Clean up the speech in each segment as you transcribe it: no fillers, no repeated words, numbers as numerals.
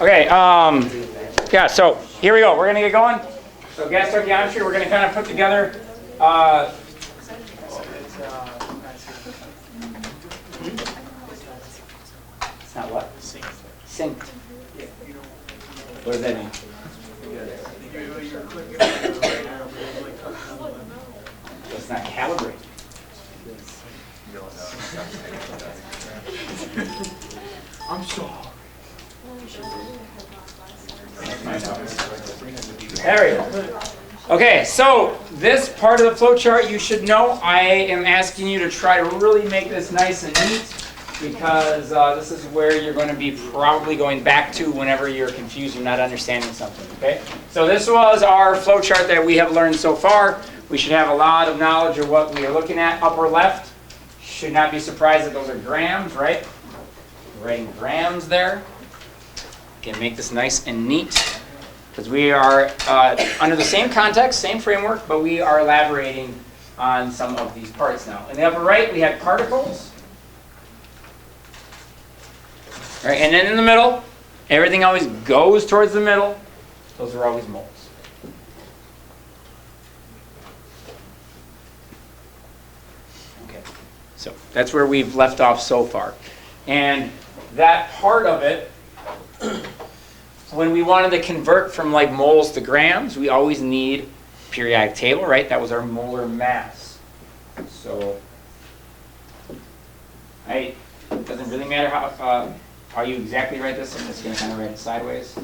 Okay, yeah, so here we go. We're going to get going. So gas stoichiometry, we're going to kind of put together it's not what? Synced. What does that mean? It's not calibrate. I'm sorry. There we go. Okay, so this part of the flow chart you should know. I am asking you to try to really make this nice and neat because this is where you're going to be probably going back to whenever you're confused or not understanding something. Okay, so this was our flow chart that we have learned so far. We should have a lot of knowledge of what we are looking at. Upper left, should not be surprised that those are grams, right? We're writing grams there. Again, make this nice and neat because we are under the same context, same framework, but we are elaborating on some of these parts now. In the upper right, we have particles. All right, and then in the middle, everything always goes towards the middle. Those are always moles. Okay, so that's where we've left off so far. And that part of it, when we wanted to convert from like moles to grams, we always need periodic table, right? That was our molar mass. So, it doesn't really matter how you exactly write this. I'm just going to kind of write it sideways.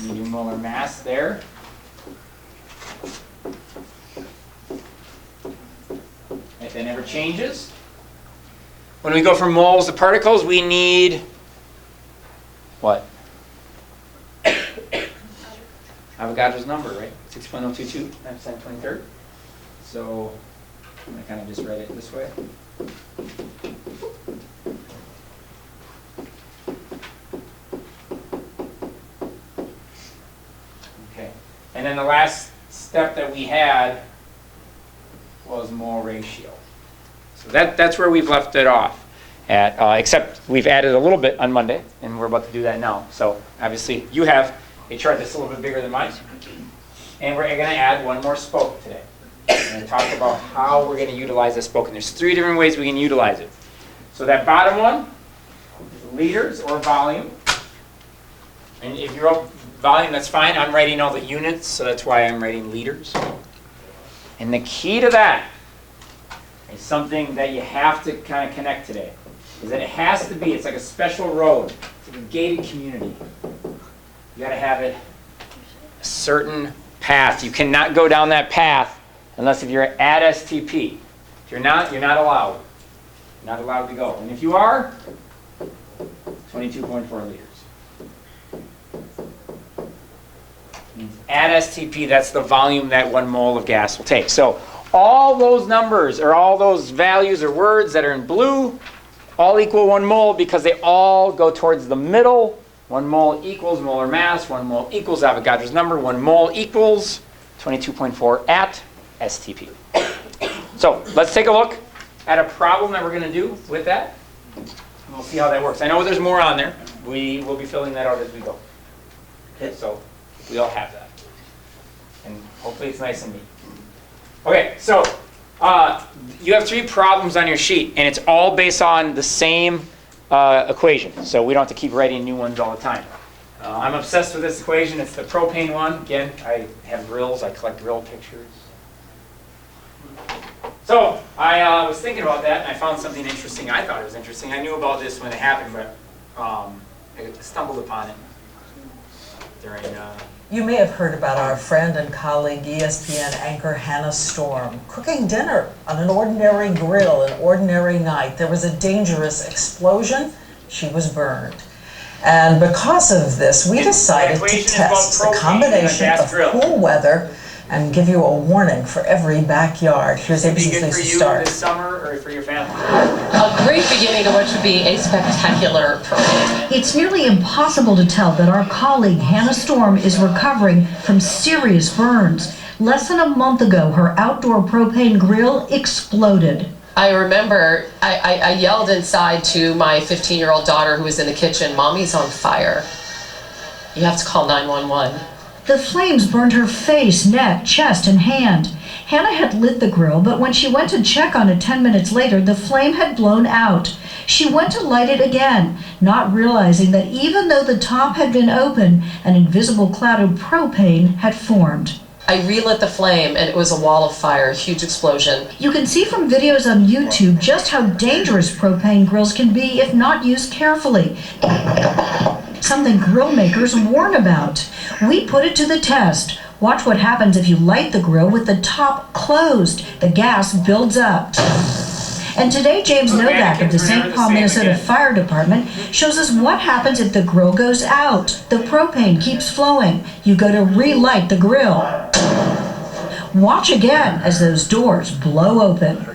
You do molar mass there. Right, that never changes. When we go from moles to particles, we need what? Avogadro's number, right? 6.022 times 10^23. So I'm going to kind of just write it this way. Okay. And then the last step that we had was mole ratio. So that's where we've left it off at, except we've added a little bit on Monday, and we're about to do that now. So obviously you have a chart that's a little bit bigger than mine, and we're going to add one more spoke today. We're going to talk about how we're going to utilize this spoke, and there's 3 different ways we can utilize it. So that bottom one is liters or volume, and if you wrote volume, that's fine. I'm writing all the units, so that's why I'm writing liters. And the key to that is something that you have to kind of connect today, is that it has to be, it's like a special road. It's like a gated community. You got to have it a certain path. You cannot go down that path unless if you're at STP. If you're not allowed. You're not allowed to go. And if you are, 22.4 liters. Means at STP, that's the volume that 1 mole of gas will take. So all those numbers or all those values or words that are in blue all equal 1 mole because they all go towards the middle. 1 mole equals molar mass. 1 mole equals Avogadro's number. 1 mole equals 22.4 at STP. So let's take a look at a problem that we're going to do with that. And we'll see how that works. I know there's more on there. We will be filling that out as we go. Okay, so we all have that. And hopefully it's nice and neat. Okay, so you have 3 problems on your sheet, and it's all based on the same equation. So we don't have to keep writing new ones all the time. I'm obsessed with this equation. It's the propane one. Again, I have grills. I collect grill pictures. So I was thinking about that, and I found something interesting. I thought it was interesting. I knew about this when it happened, but I stumbled upon it during... You may have heard about our friend and colleague, ESPN anchor Hannah Storm, cooking dinner on an ordinary grill, an ordinary night. There was a dangerous explosion. She was burned. And because of this, we decided to test the combination of cool weather and give you a warning for every backyard. Here's ABC's place to start. This summer or for your family? A great beginning to what should be a spectacular parade. It's nearly impossible to tell that our colleague Hannah Storm is recovering from serious burns. Less than a month ago, her outdoor propane grill exploded. I remember I yelled inside to my 15-year-old daughter who was in the kitchen, "Mommy's on fire. You have to call 911." The flames burned her face, neck, chest, and hand. Hannah had lit the grill, but when she went to check on it 10 minutes later, the flame had blown out. She went to light it again, not realizing that even though the top had been open, an invisible cloud of propane had formed. I relit the flame and it was a wall of fire, a huge explosion. You can see from videos on YouTube just how dangerous propane grills can be if not used carefully. Something grill makers warn about. We put it to the test. Watch what happens if you light the grill with the top closed. The gas builds up. And today, James Novak of the St. Paul, Minnesota Fire Department shows us what happens if the grill goes out. The propane keeps flowing. You go to relight the grill. Watch again as those doors blow open.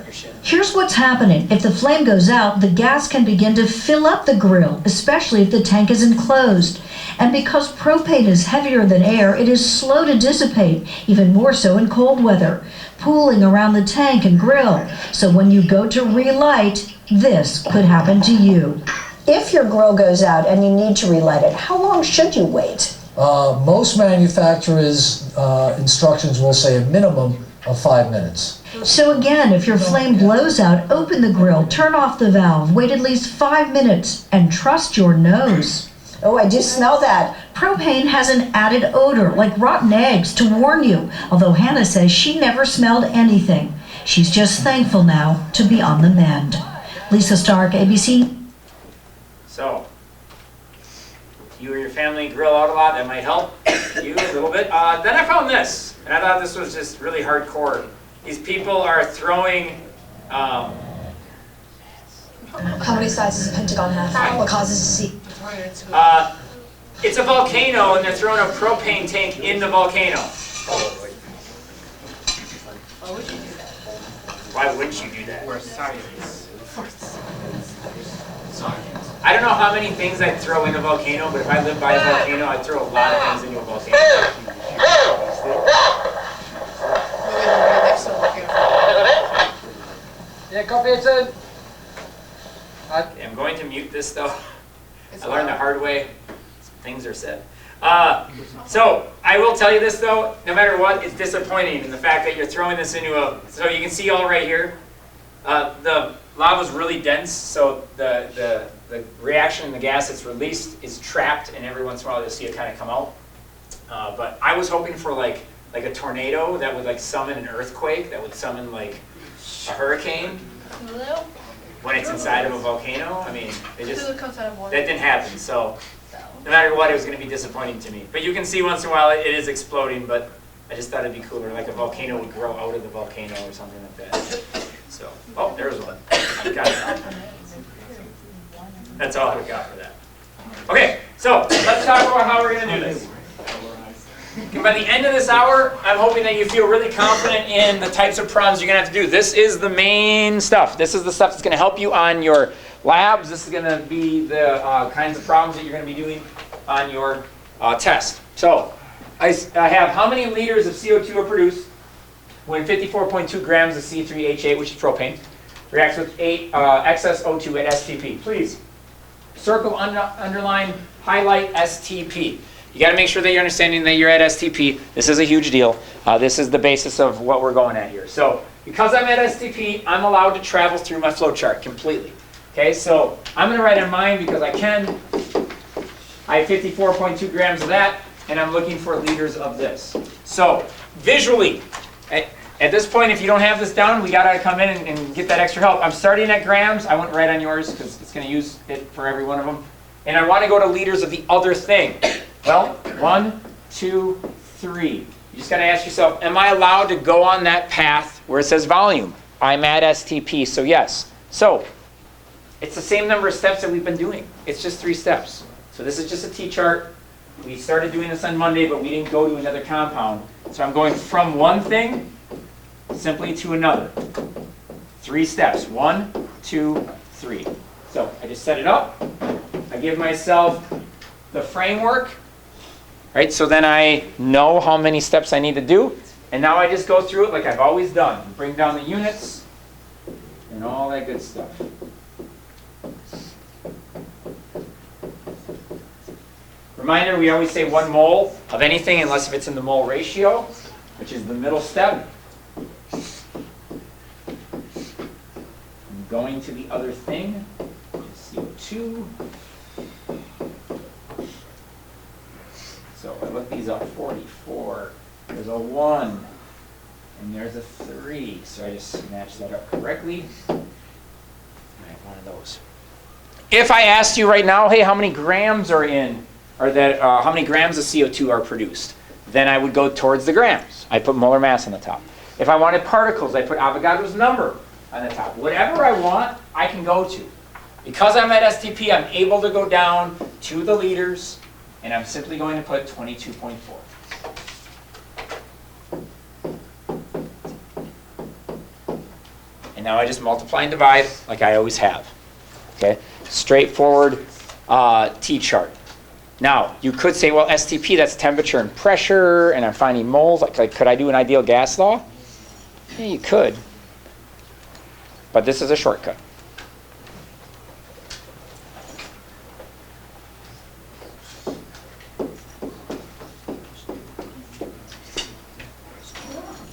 Here's what's happening. If the flame goes out, the gas can begin to fill up the grill, especially if the tank is enclosed. And because propane is heavier than air, it is slow to dissipate, even more so in cold weather, pooling around the tank and grill. So when you go to relight, this could happen to you. If your grill goes out and you need to relight it, how long should you wait? Most manufacturers' instructions will say a minimum of 5 minutes. So again, if your flame blows out, open the grill, turn off the valve, wait at least 5 minutes, and trust your nose. Oh, I do smell that. Propane has an added odor, like rotten eggs, to warn you, although Hannah says she never smelled anything. She's just thankful now to be on the mend. Lisa Stark, ABC. So, you or your family grill out a lot, that might help you a little bit. Then I found this, and I thought this was just really hardcore. These people are throwing, How many sizes does Pentagon have? What causes a C? it's a volcano and they're throwing a propane tank in the volcano. Why wouldn't you do that? We're science. I don't know how many things I'd throw in a volcano, but if I lived by a volcano, I'd throw a lot of things into a volcano. Yeah, copy it in. Okay, I'm going to mute this though. I learned the hard way. Some things are said. So I will tell you this though, no matter what, it's disappointing in the fact that you're throwing this into a, so you can see all right here, the lava's really dense, so the reaction in the gas that's released is trapped, and every once in a while you'll see it kind of come out. But I was hoping for like a tornado that would like summon an earthquake, that would summon like a hurricane when it's inside of a volcano. I mean, that didn't happen. So no matter what, it was going to be disappointing to me. But you can see once in a while it is exploding, but I just thought it'd be cooler, like a volcano would grow out of the volcano or something like that. So, oh, there's one. Got it. That's all I got for that. Okay, so let's talk about how we're going to do this. And by the end of this hour, I'm hoping that you feel really confident in the types of problems you're going to have to do. This is the main stuff. This is the stuff that's going to help you on your labs. This is going to be the kinds of problems that you're going to be doing on your test. So I have how many liters of CO2 are produced when 54.2 grams of C3H8, which is propane, reacts with 8 excess O2 at STP. Please circle, underline, highlight STP. You got to make sure that you're understanding that you're at STP. This is a huge deal. This is the basis of what we're going at here. So because I'm at STP, I'm allowed to travel through my flow chart completely. Okay, so I'm going to write on mine because I can. I have 54.2 grams of that, and I'm looking for liters of this. So visually, at this point, if you don't have this down, we got to come in and get that extra help. I'm starting at grams. I wouldn't write on yours because it's going to use it for every one of them. And I want to go to liters of the other thing. Well, 1, 2, 3. You just got to ask yourself, am I allowed to go on that path where it says volume? I'm at STP, so yes. So it's the same number of steps that we've been doing. It's just 3 steps. So this is just a T-chart. We started doing this on Monday, but we didn't go to another compound. So I'm going from one thing simply to another. 3 steps. 1, 2, 3. So I just set it up. I give myself the framework. Right? So then I know how many steps I need to do. And now I just go through it like I've always done. Bring down the units. and all that good stuff. Reminder, we always say 1 mole of anything unless if it's in the mole ratio, which is the middle step. And going to the other thing is CO2. So I look these up, 44, there's a 1, and there's a 3. So I just match that up correctly. I have one of those. If I asked you right now, hey, how many grams are in, or that how many grams of CO2 are produced, then I would go towards the grams. I put molar mass on the top. If I wanted particles, I put Avogadro's number on the top. Whatever I want, I can go to. Because I'm at STP, I'm able to go down to the liters, and I'm simply going to put 22.4. And now I just multiply and divide like I always have. Okay, straightforward T-chart. Now, you could say, well, STP, that's temperature and pressure, and I'm finding moles. Like, could I do an ideal gas law? Yeah, you could. But this is a shortcut.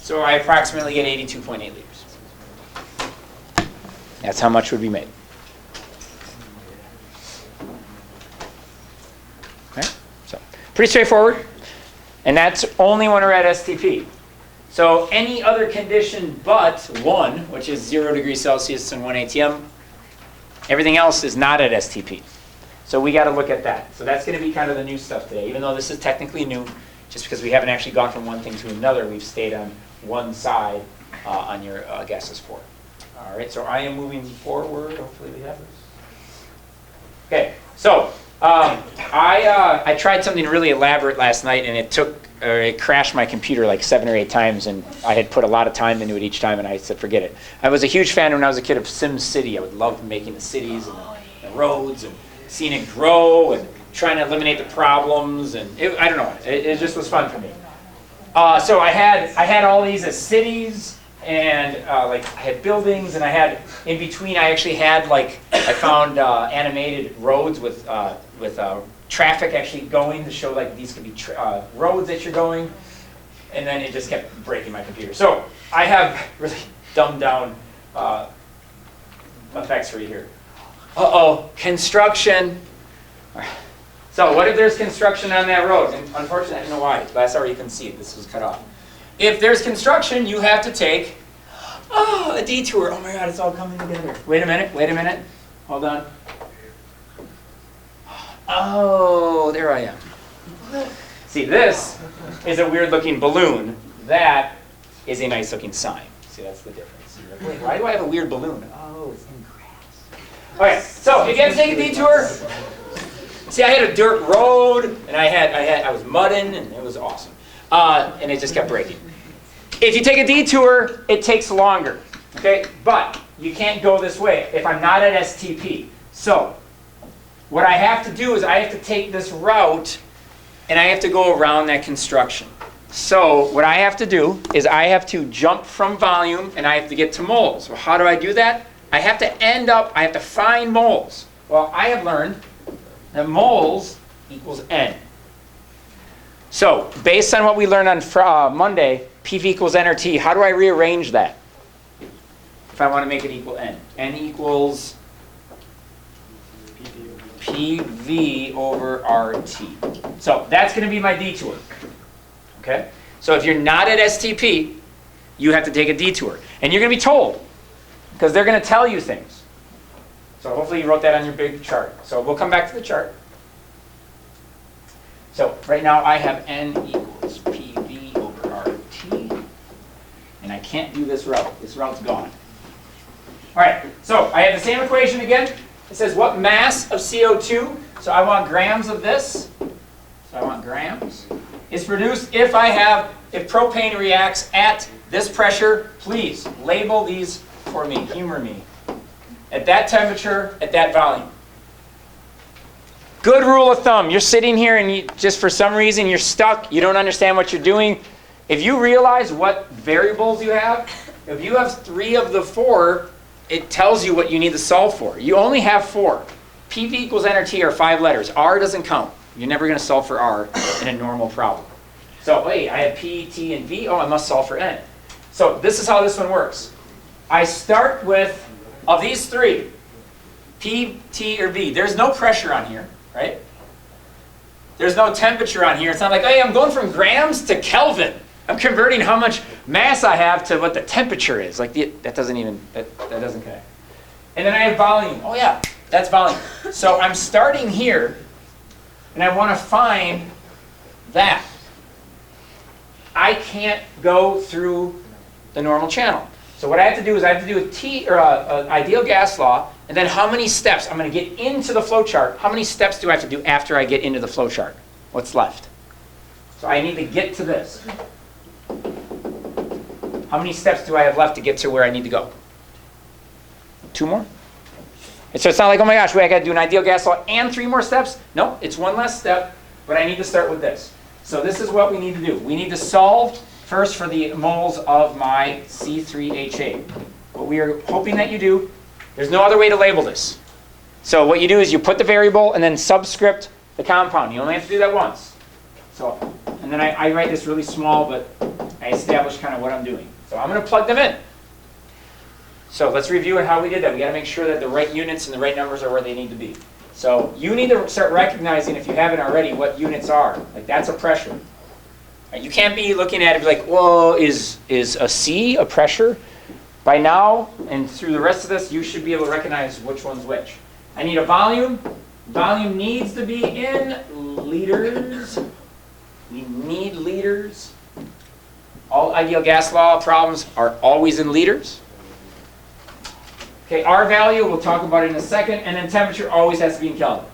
So I approximately get 82.8 liters. That's how much would be made. Okay? So pretty straightforward. And that's only when we're at STP. So any other condition but 1, which is 0 degrees Celsius and 1 ATM, everything else is not at STP. So we got to look at that. So that's going to be kind of the new stuff today. Even though this is technically new, just because we haven't actually gone from one thing to another, we've stayed on one side on your gases 4. All right, so I am moving forward. Hopefully we have this. Okay, so I tried something really elaborate last night, and it crashed my computer like 7 or 8 times, and I had put a lot of time into it each time, and I said, forget it. I was a huge fan when I was a kid of Sim City. I would love making the cities and the roads and seeing it grow and trying to eliminate the problems, and I don't know, it just was fun for me. So I had all these as cities, and like I had buildings, and I had in between. I actually had I found animated roads with traffic actually going to show like these could be roads that you're going, and then it just kept breaking my computer. So I have really dumbed down effects for you here. Construction. So what if there's construction on that road? And unfortunately, I don't know why. Last hour you couldn't see it. This was cut off. If there's construction, you have to take a detour. Oh my God, it's all coming together. Wait a minute. Hold on. Oh, there I am. See, this is a weird looking balloon. That is a nice looking sign. See, that's the difference. You're like, wait, why do I have a weird balloon? Oh, it's in grass. Okay, so if you have to take a detour, see, I had a dirt road, and I was mudding, and it was awesome. And it just kept breaking. If you take a detour, it takes longer. Okay, but you can't go this way if I'm not at STP. So what I have to do is I have to take this route, and I have to go around that construction. So what I have to do is I have to jump from volume, and I have to get to moles. Well, how do I do that? I have to find moles. Well, I have learned that moles equals N. So based on what we learned on Monday, PV equals nRT, how do I rearrange that if I want to make it equal N? N equals PV over RT. So that's going to be my detour. Okay? So if you're not at STP, you have to take a detour. And you're going to be told, because they're going to tell you things. So hopefully you wrote that on your big chart. So we'll come back to the chart. So right now I have N equals PV over RT. And I can't do this route. This route's gone. All right, so I have the same equation again. It says what mass of CO2, so I want grams of this. So I want grams. Is produced if propane reacts at this pressure. Please label these for me, humor me. At that temperature, at that volume. Good rule of thumb, you're sitting here and just for some reason you're stuck, you don't understand what you're doing. If you realize what variables you have, if you have 3 of the 4, it tells you what you need to solve for. You only have 4. PV equals nRT are 5 letters. R doesn't count. You're never going to solve for R in a normal problem. So, hey, I have P, T, and V. Oh, I must solve for N. So this is how this one works. I start with, of these 3, P, T, or V, there's no pressure on here, right? There's no temperature on here. It's not like, hey, I'm going from grams to Kelvin. I'm converting how much mass I have to what the temperature is. Like that doesn't connect. And then I have volume. Oh yeah, that's volume. So I'm starting here, and I want to find that. I can't go through the normal channel. So what I have to do is I have to do an ideal gas law, and then how many steps? I'm going to get into the flow chart. How many steps do I have to do after I get into the flow chart? What's left? So I need to get to this. How many steps do I have left to get to where I need to go? 2 more? And so it's not like, oh my gosh, wait, I got to do an ideal gas law and 3 more steps. No, it's 1 less step, but I need to start with this. So this is what we need to do. We need to solve first for the moles of my C3H8. What we are hoping that you do, there's no other way to label this. So what you do is you put the variable and then subscript the compound. You only have to do that once. So, and then I write this really small, but I establish kind of what I'm doing. So I'm going to plug them in. So let's review how we did that. We got to make sure that the right units and the right numbers are where they need to be. So you need to start recognizing, if you haven't already, what units are. Like that's a pressure. You can't be looking at it and be like, well, is a C a pressure? By now, and through the rest of this, you should be able to recognize which one's which. I need a volume. Volume needs to be in liters. We need liters. All ideal gas law problems are always in liters. Okay, R value, we'll talk about it in a second. And then temperature always has to be in Kelvin.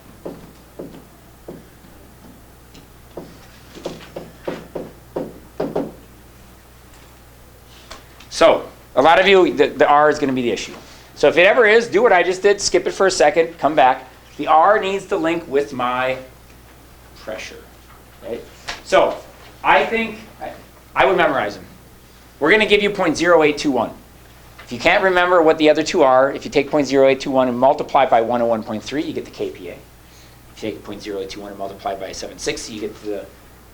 So, a lot of you, the R is going to be the issue. So if it ever is, do what I just did. Skip it for a second. Come back. The R needs to link with my pressure. Right? So I think I would memorize them. We're going to give you 0.0821. If you can't remember what the other 2 are, if you take 0.0821 and multiply by 101.3, you get the kPa. If you take 0.0821 and multiply by 760, you get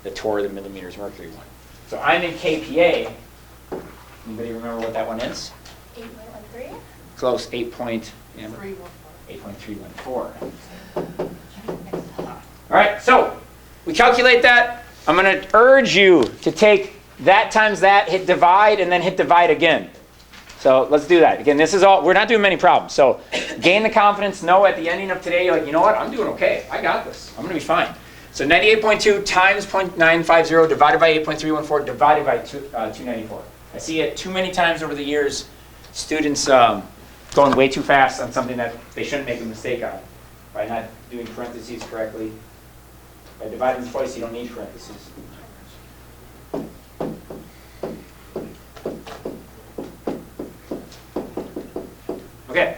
the torr, the millimeters mercury one. So I'm in kPa. Anybody remember what that one is? 8.13? Close, 8.314. All right, so we calculate that. I'm going to urge you to take that times that, hit divide, and then hit divide again. So let's do that. Again, this is all, we're not doing many problems. So gain the confidence, know at the ending of today, you're like, you know what, I'm doing okay. I got this. I'm going to be fine. So 98.2 times 0.950 divided by 8.314 divided by 294. I see it too many times over the years, students going way too fast on something that they shouldn't make a mistake on by not doing parentheses correctly. By dividing twice, you don't need parentheses. Okay,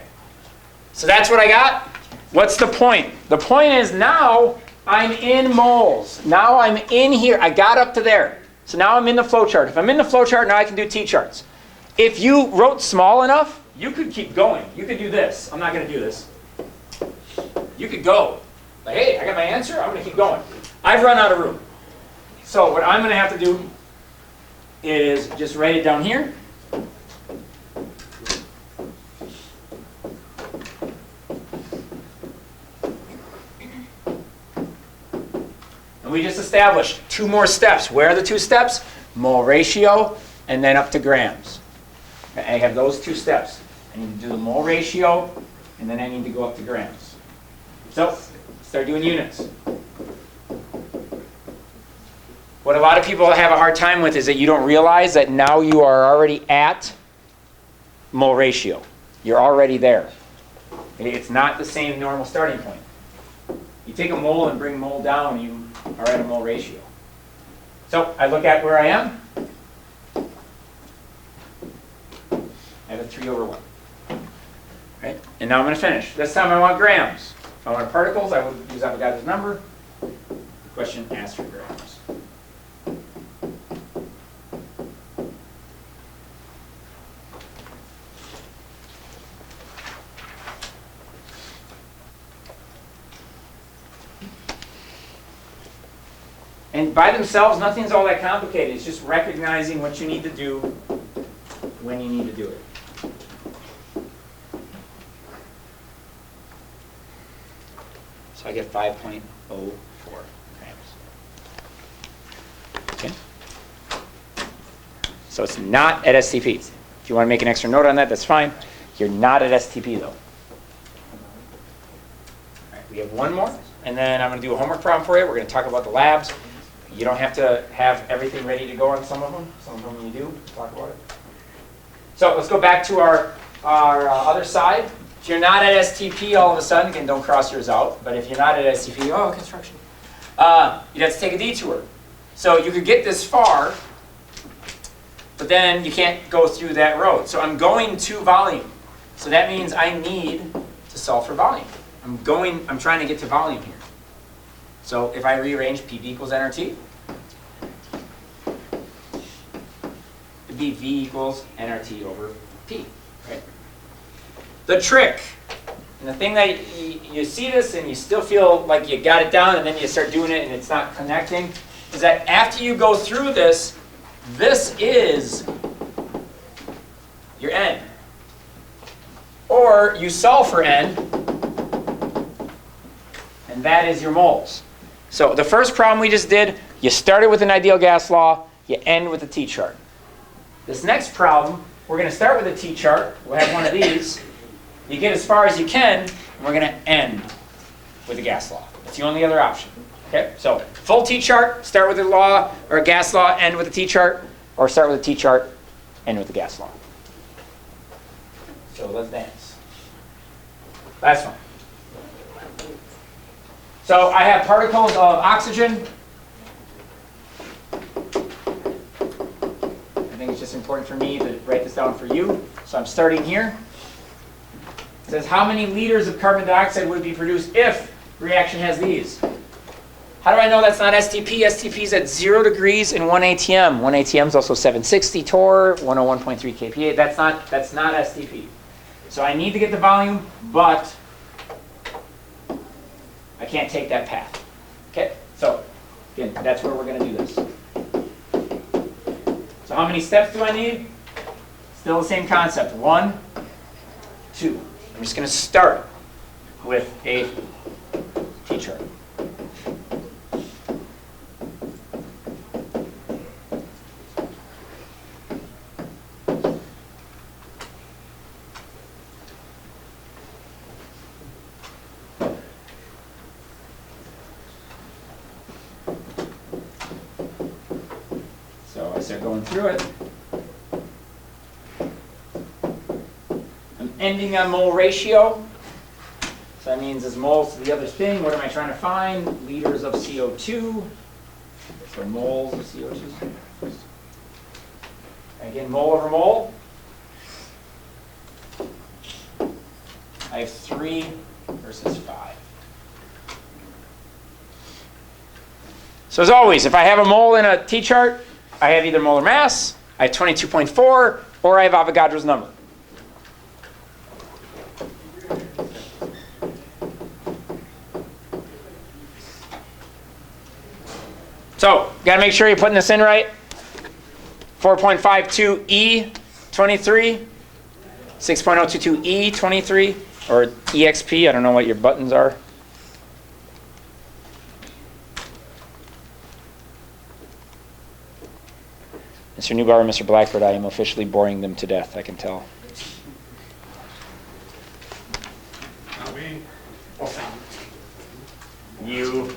so that's what I got. What's the point? The point is now I'm in moles. Now I'm in here. I got up to there. So now I'm in the flow chart. If I'm in the flow chart, now I can do T-charts. If you wrote small enough, you could keep going. You could do this. I'm not going to do this. You could go. Like, hey, I got my answer. I'm going to keep going. I've run out of room. So what I'm going to have to do is just write it down here. And we just established 2 more steps. Where are the 2 steps? Mole ratio, and then up to grams. I have those 2 steps. I need to do the mole ratio, and then I need to go up to grams. So, start doing units. What a lot of people have a hard time with is that you don't realize that now you are already at mole ratio. You're already there. It's not the same normal starting point. You take a mole and bring mole down, you are at a mole ratio. So I look at where I am. I have a 3/1. Right? And now I'm going to finish. This time I want grams. If I want particles, I would use Avogadro's number. The question asks for grams. And by themselves, nothing's all that complicated. It's just recognizing what you need to do when you need to do it. So I get 5.04 grams. Okay. So it's not at STP. If you want to make an extra note on that, that's fine. You're not at STP though. All right, we have one more, and then I'm going to do a homework problem for you. We're going to talk about the labs. You don't have to have everything ready to go on some of them. Some of them you do. Talk about it. So let's go back to our other side. If you're not at STP all of a sudden, again, don't cross yours out. But if you're not at STP, oh, construction. You'd have to take a detour. So you could get this far, but then you can't go through that road. So I'm going to volume. So that means I need to solve for volume. I'm trying to get to volume here. So if I rearrange PP equals nRT, it'd be V equals nRT over P, right? The trick, and the thing that you see this and you still feel like you got it down and then you start doing it and it's not connecting, is that after you go through this, this is your N. Or you solve for N, and that is your moles. So the first problem we just did, you started with an ideal gas law, you end with a T-chart. This next problem, we're going to start with a T-chart. We'll have one of these. You get as far as you can, and we're going to end with a gas law. That's the only other option. Okay? So full T-chart, start with a law or a gas law, end with a T-chart, or start with a T-chart, end with a gas law. So let's dance. Last one. So I have particles of oxygen. I think it's just important for me to write this down for you. So I'm starting here. It says how many liters of carbon dioxide would be produced if the reaction has these? How do I know that's not STP? STP is at 0 degrees and 1 atm. 1 atm is also 760 torr, 101.3 kPa. That's not STP. So I need to get the volume, but I can't take that path. Okay? So, again, that's where we're going to do this. So how many steps do I need? Still the same concept. 1, 2. I'm just going to start with a T-chart. So I start going through it. I'm ending on mole ratio. So that means as moles to the other thing, what am I trying to find? Liters of CO2. So moles of CO2. Again, mole over mole. I have 3 versus 5. So as always, if I have a mole in a T-chart, I have either molar mass, I have 22.4, or I have Avogadro's number. So, got to make sure you're putting this in right. 4.52 E23, 6.022 E23, or EXP, I don't know what your buttons are. Mr. Neubauer and Mr. Blackford, I am officially boring them to death, I can tell. Not me. You.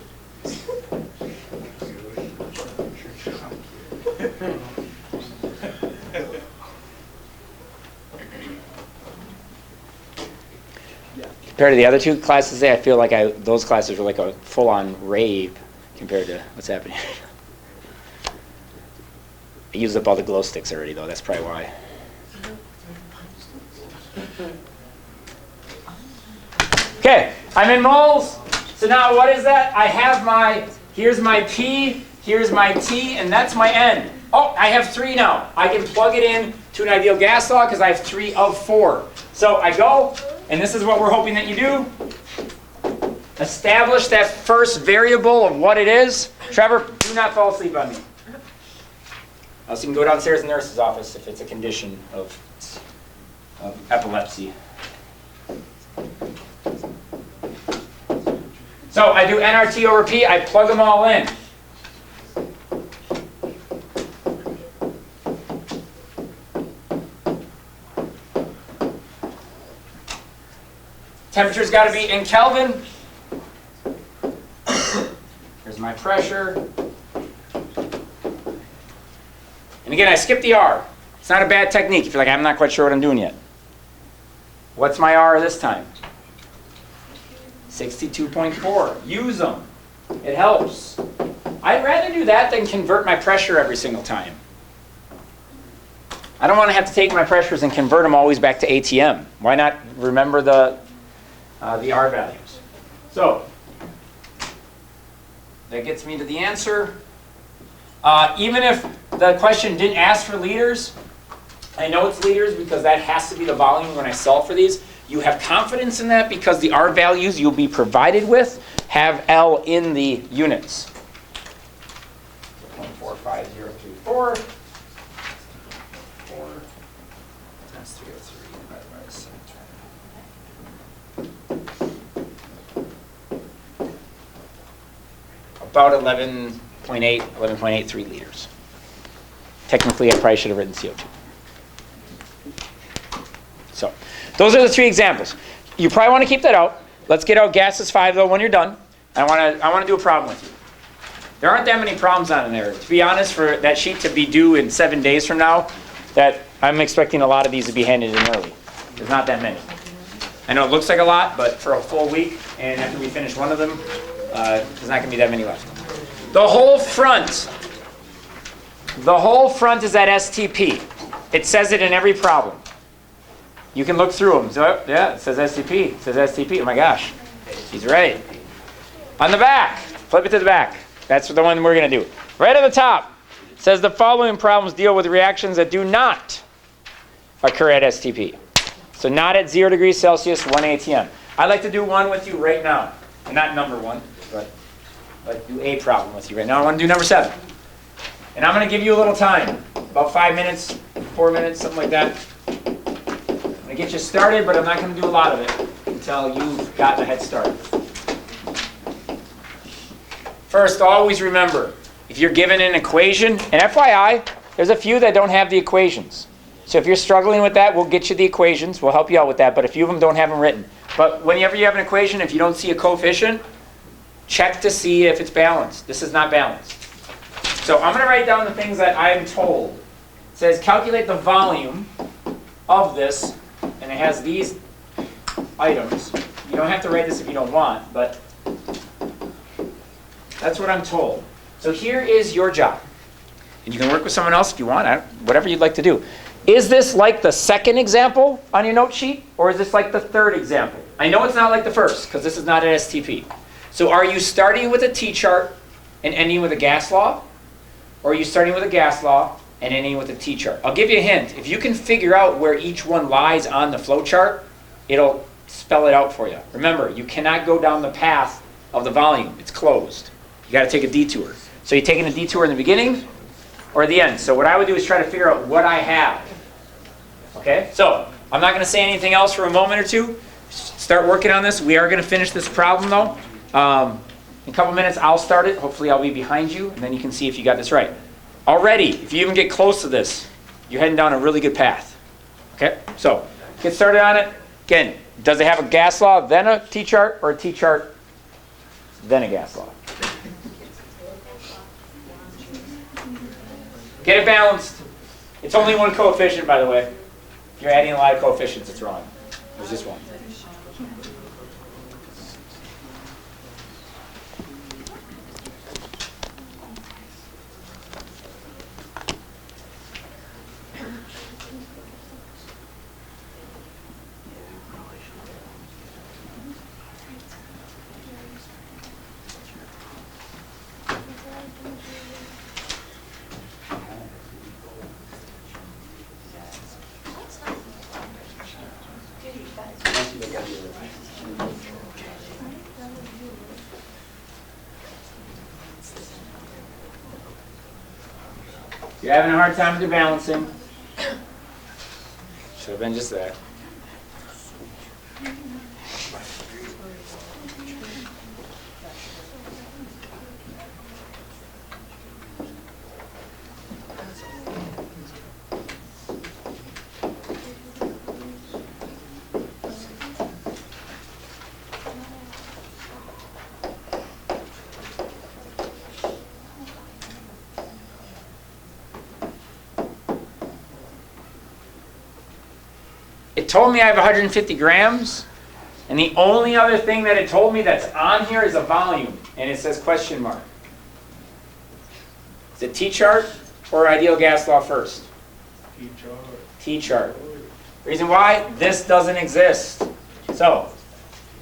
Compared to the other 2 classes today, I feel like those classes were like a full-on rave compared to what's happening. I used up all the glow sticks already, though. That's probably why. Okay, I'm in moles. So now what is that? I have here's my P, here's my T, and that's my N. Oh, I have 3 now. I can plug it in to an ideal gas law because I have 3 of 4. So I go, and this is what we're hoping that you do. establish that first variable of what it is. Trevor, do not fall asleep on me. Else you can go downstairs in the nurse's office if it's a condition of epilepsy. So I do nRT over P, I plug them all in. Temperature's got to be in Kelvin. Here's my pressure. And again, I skip the R. It's not a bad technique if you're like, I'm not quite sure what I'm doing yet. What's my R this time? 62.4. Use them. It helps. I'd rather do that than convert my pressure every single time. I don't want to have to take my pressures and convert them always back to ATM. Why not remember the R values? So, that gets me to the answer. Even if the question didn't ask for liters, I know it's liters because that has to be the volume when I solve for these. You have confidence in that because the R values you'll be provided with have L in the units. 0.45034. 4 times 303 divided by 720. About 11.83 liters. Technically, I probably should have written CO2. So, those are the three examples. You probably want to keep that out. Let's get out gases 5 though when you're done. I want to do a problem with you. There aren't that many problems on there. To be honest, for that sheet to be due in 7 days from now, that I'm expecting a lot of these to be handed in early. There's not that many. I know it looks like a lot, but for a full week, and after we finish one of them, there's not going to be that many left. The whole front is at STP. It says it in every problem. You can look through them. So, yeah, it says STP. It says STP. Oh my gosh. He's right. On the back, flip it to the back. That's the one we're going to do. Right at the top, it says the following problems deal with reactions that do not occur at STP. So not at 0 degrees Celsius, 1 ATM. I'd like to do one with you right now. Not number 1, but I'd like to do a problem with you right now. I want to do number 7. And I'm going to give you a little time, about 5 minutes, 4 minutes, something like that. I'm going to get you started, but I'm not going to do a lot of it until you've gotten a head start. First, always remember, if you're given an equation, and FYI, there's a few that don't have the equations. So if you're struggling with that, we'll get you the equations. We'll help you out with that, but a few of them don't have them written. But whenever you have an equation, if you don't see a coefficient, check to see if it's balanced. This is not balanced. So I'm going to write down the things that I'm told. It says calculate the volume of this, and it has these items. You don't have to write this if you don't want, but that's what I'm told. So here is your job. And you can work with someone else if you want, whatever you'd like to do. Is this like the second example on your note sheet, or is this like the third example? I know it's not like the first, because this is not an STP. So are you starting with a T-chart and ending with a gas law? Or are you starting with a gas law and ending with a T-chart? I'll give you a hint. If you can figure out where each one lies on the flow chart, it'll spell it out for you. Remember, you cannot go down the path of the volume. It's closed. You got to take a detour. So you're taking a detour in the beginning or the end. So what I would do is try to figure out what I have. Okay? So I'm not going to say anything else for a moment or two. Start working on this. We are going to finish this problem though. In a couple minutes I'll start it. Hopefully I'll be behind you and then you can see if you got this right. Already, if you even get close to this, you're heading down a really good path. Okay? So get started on it. Again, does it have a gas law, then a T-chart, or a T-chart, then a gas law? Get it balanced. It's only one coefficient, by the way. If you're adding a lot of coefficients, it's wrong. There's just one. you're having a hard time with your balancing, should have been just that. It told me I have 150 grams, and the only other thing that it told me that's on here is a volume, and it says question mark. Is it T-chart or ideal gas law first? T-chart. Reason why? This doesn't exist. So,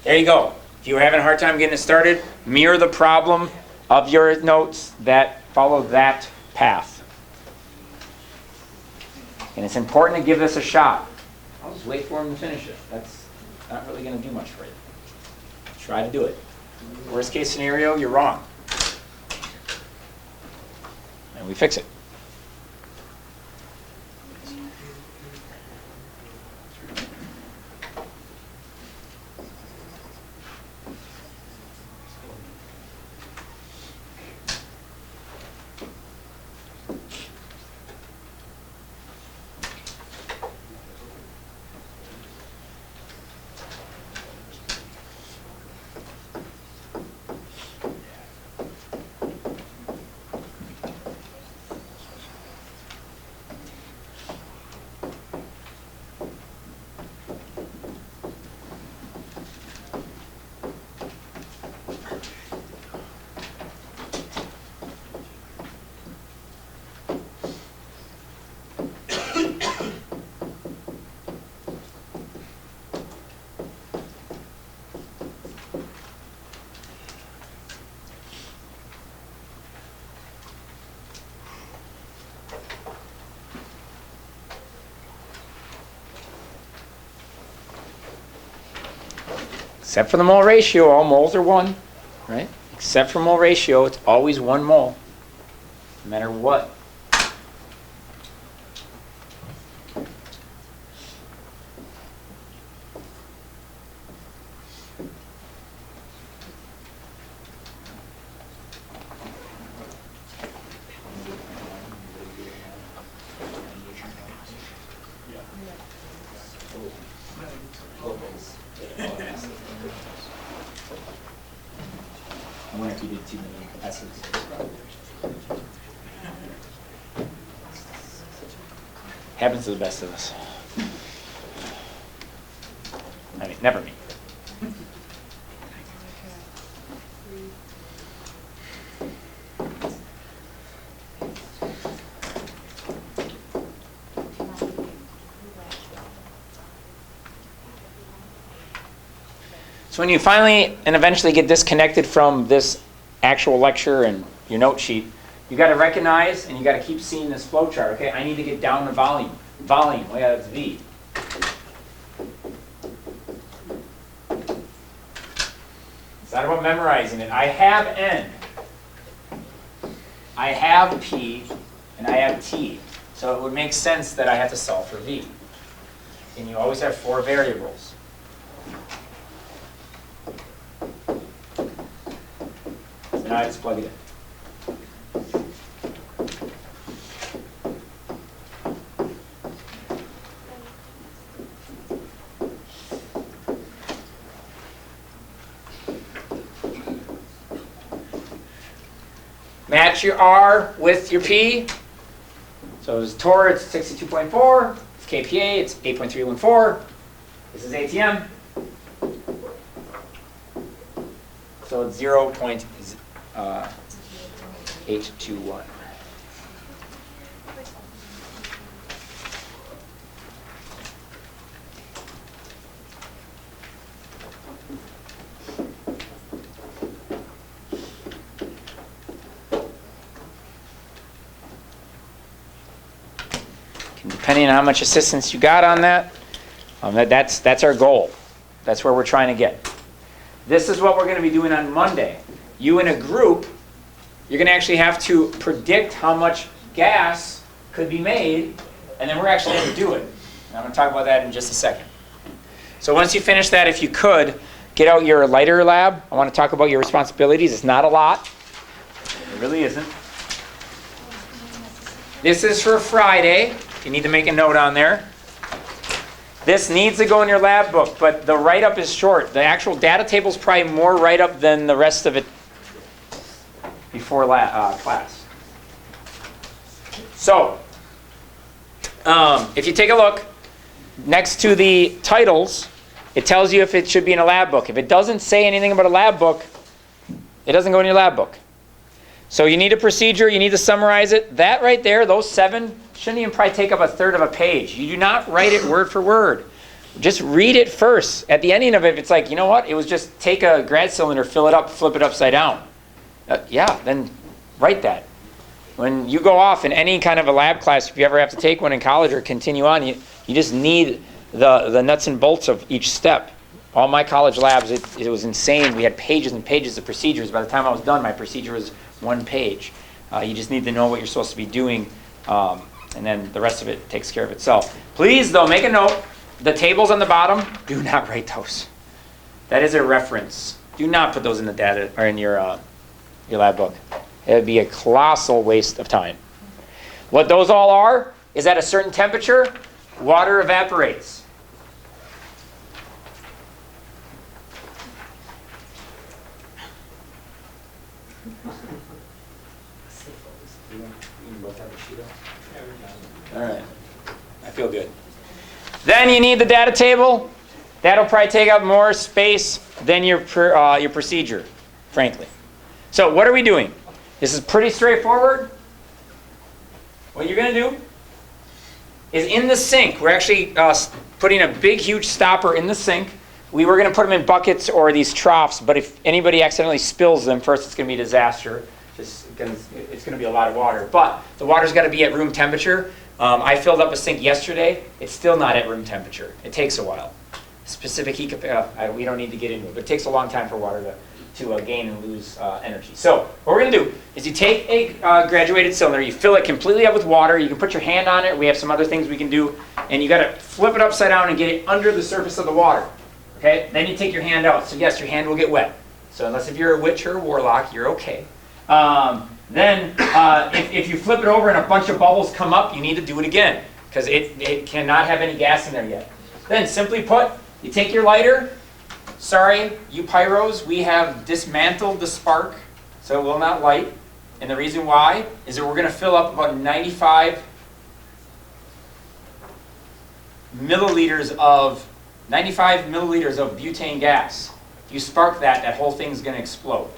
there you go. If you were having a hard time getting it started, mirror the problem of your notes that follow that path. And it's important to give this a shot. I'll just wait for him to finish it. That's not really going to do much for you. Try to do it. Worst case scenario, you're wrong. And we fix it. Except for the mole ratio, all moles are 1, right? Except for mole ratio, it's always 1 mole, no matter what. I wonder if you did too many S's. Happens to the best of us. I mean, never me. So when you finally and eventually get disconnected from this actual lecture and your note sheet, you got to recognize and you got to keep seeing this flow chart. Okay, I need to get down to volume. Volume, oh yeah, that's V. It's not about memorizing it. I have N, I have P, and I have T. So it would make sense that I have to solve for V. And you always have 4 variables. Now I just plug it in. Match your R with your P. So it's torr, it's 62.4. It's kPa, it's 8.314. This is ATM. So it's 0.821. Depending on how much assistance you got on that, that's our goal. That's where we're trying to get. This is what we're going to be doing on Monday. You in a group, you're going to actually have to predict how much gas could be made, and then we're actually going to do it. And I'm going to talk about that in just a second. So once you finish that, if you could, get out your lighter lab. I want to talk about your responsibilities. It's not a lot. It really isn't. This is for Friday. You need to make a note on there. This needs to go in your lab book, but the write-up is short. The actual data table is probably more write-up than the rest of it before class. So, if you take a look, next to the titles, it tells you if it should be in a lab book. If it doesn't say anything about a lab book, it doesn't go in your lab book. So you need a procedure, you need to summarize it. That right there, those 7, shouldn't even probably take up a third of a page. You do not write it word for word. Just read it first. At the ending of it, it's like, you know what? It was just take a grad cylinder, fill it up, flip it upside down. Yeah, then write that. When you go off in any kind of a lab class, if you ever have to take one in college or continue on, you just need the nuts and bolts of each step. All my college labs, it was insane. We had pages and pages of procedures. By the time I was done, my procedure was 1 page. You just need to know what you're supposed to be doing, and then the rest of it takes care of itself. Please, though, make a note. The tables on the bottom, do not write those. That is a reference. Do not put those in the data or in your lab book. It would be a colossal waste of time. What those all are is at a certain temperature, water evaporates. All right, I feel good. Then you need the data table. That'll probably take up more space than your procedure, frankly. So what are we doing? This is pretty straightforward. What you're going to do is in the sink, we're actually putting a big, huge stopper in the sink. We were going to put them in buckets or these troughs, but if anybody accidentally spills them, first it's going to be a disaster. Just because it's going to be a lot of water. But the water's got to be at room temperature. I filled up a sink yesterday. It's still not at room temperature. It takes a while. Specific heat capacity, we don't need to get into it, but it takes a long time for water to gain and lose energy. So what we're going to do is you take a graduated cylinder, you fill it completely up with water. You can put your hand on it. We have some other things we can do. And you got to flip it upside down and get it under the surface of the water. Okay? Then you take your hand out. So yes, your hand will get wet. So unless if you're a witch or a warlock, you're okay. Then if you flip it over and a bunch of bubbles come up, you need to do it again because it cannot have any gas in there yet. Then simply put, you take your lighter. Sorry, you pyros, we have dismantled the spark, so it will not light. And the reason why is that we're going to fill up about 95 milliliters of butane gas. If you spark that whole thing's going to explode.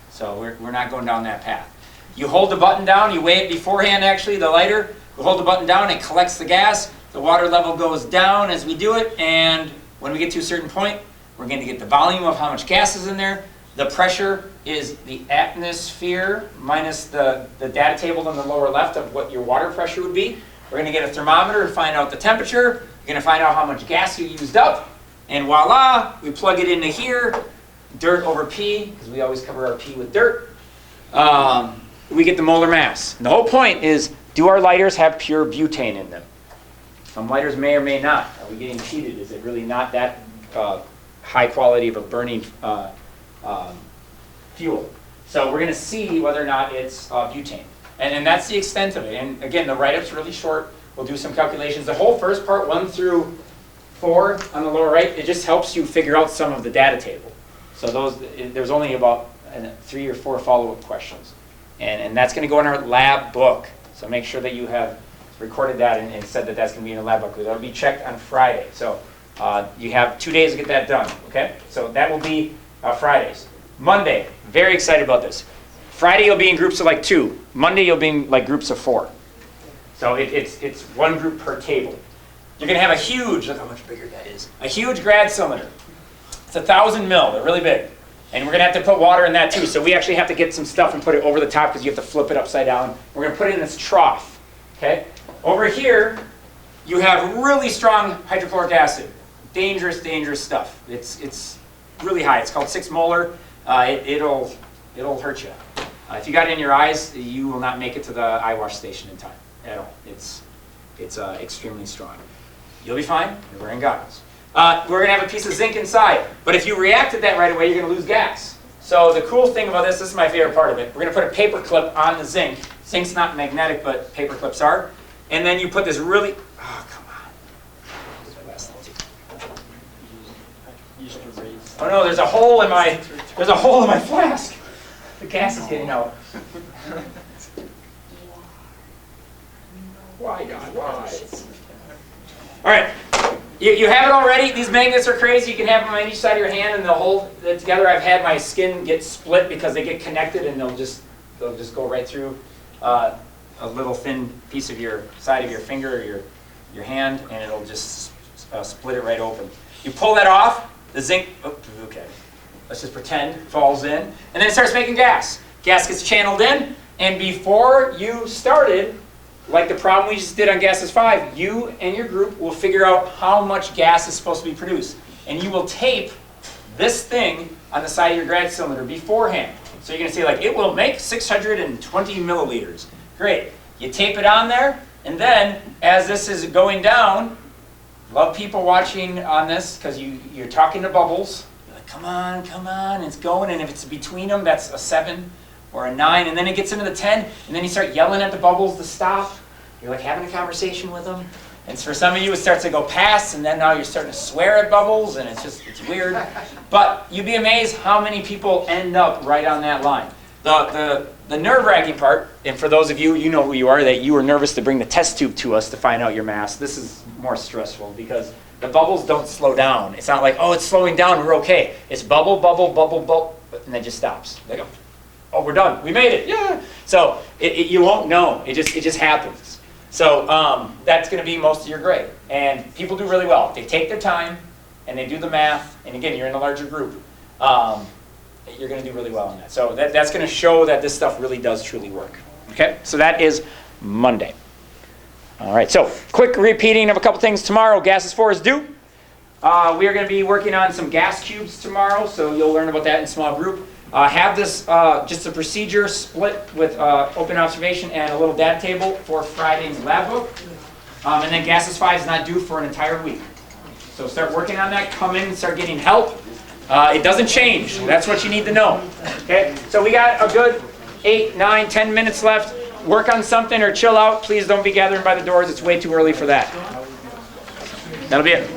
So we're not going down that path. You hold the button down, you weigh it beforehand actually, the lighter. You hold the button down, it collects the gas. The water level goes down as we do it, and when we get to a certain point, we're going to get the volume of how much gas is in there. The pressure is the atmosphere minus the data table on the lower left of what your water pressure would be. We're going to get a thermometer to find out the temperature. We're going to find out how much gas you used up. And voila, we plug it into here. Dirt over P, because we always cover our P with dirt. We get the molar mass. And the whole point is, do our lighters have pure butane in them? Some lighters may or may not. Are we getting cheated? Is it really not that high quality of a burning fuel? So we're going to see whether or not it's butane. And that's the extent of it. And again, the write-up's really short. We'll do some calculations. The whole first part, 1 through 4 on the lower right, it just helps you figure out some of the data table. So there's only about 3 or 4 follow-up questions. And that's going to go in our lab book. So make sure that you have recorded that and said that that's going to be in the lab book. That'll be checked on Friday. So you have 2 days to get that done. Okay? So that will be Fridays. Monday, very excited about this. Friday you'll be in groups of like 2. Monday you'll be in like groups of 4. So it's 1 group per table. You're going to have a huge, look how much bigger that is, a huge grad cylinder. It's 1,000 mil, they're really big. And we're going to have to put water in that too. So we actually have to get some stuff and put it over the top because you have to flip it upside down. We're going to put it in this trough. Okay? Over here, you have really strong hydrochloric acid. Dangerous, dangerous stuff. It's really high. It's called 6 molar. It'll hurt you. If you got it in your eyes, you will not make it to the eye wash station in time. at all. It's extremely strong. You'll be fine. You're wearing goggles. We're going to have a piece of zinc inside. But if you react to that right away, you're going to lose gas. So the cool thing about this is my favorite part of it. We're going to put a paper clip on the zinc. Zinc's not magnetic, but paper clips are. And then you put this really... Oh, come on. Oh no, there's a hole in my flask. The gas is getting out. Why, God, why? All right, you have it already. These magnets are crazy. You can have them on each side of your hand, and they'll hold it together. I've had my skin get split because they get connected, and they'll just go right through a little thin piece of your side of your finger or your hand, and it'll just split it right open. You pull that off, the zinc. Oh, okay. Let's just pretend falls in, and then it starts making gas. Gas gets channeled in, and before you started, like the problem we just did on gases 5, you and your group will figure out how much gas is supposed to be produced. And you will tape this thing on the side of your grad cylinder beforehand. So you're going to say, like, it will make 620 milliliters. Great. You tape it on there, and then as this is going down, love people watching on this because you're talking to bubbles. You're like, come on, it's going. And if it's between them, that's a 7. Or a 9, and then it gets into the 10, and then you start yelling at the bubbles to stop. You're like having a conversation with them. And for some of you, it starts to go past, and then now you're starting to swear at bubbles, and it's weird. But you'd be amazed how many people end up right on that line. The nerve-wracking part, and for those of you, you know who you are, that you were nervous to bring the test tube to us to find out your mass. This is more stressful because the bubbles don't slow down. It's not like, oh, it's slowing down, we're okay. It's bubble, bubble, bubble, bubble, and then it just stops. They go, oh, we're done. We made it. Yeah. So you won't know. It just happens. So that's going to be most of your grade. And people do really well. They take their time and they do the math. And again, you're in a larger group. You're going to do really well on that. So that's going to show that this stuff really does truly work. Okay. So that is Monday. All right. So quick repeating of a couple things tomorrow. Gases 4 is due. We are going to be working on some gas cubes tomorrow. So you'll learn about that in small group. Have this, just a procedure split with open observation and a little data table for Friday's lab book. And then gases 5 is not due for an entire week. So start working on that, come in and start getting help. It doesn't change. That's what you need to know. Okay? So we got a good 8, 9, 10 minutes left. Work on something or chill out. Please don't be gathering by the doors. It's way too early for that. That'll be it.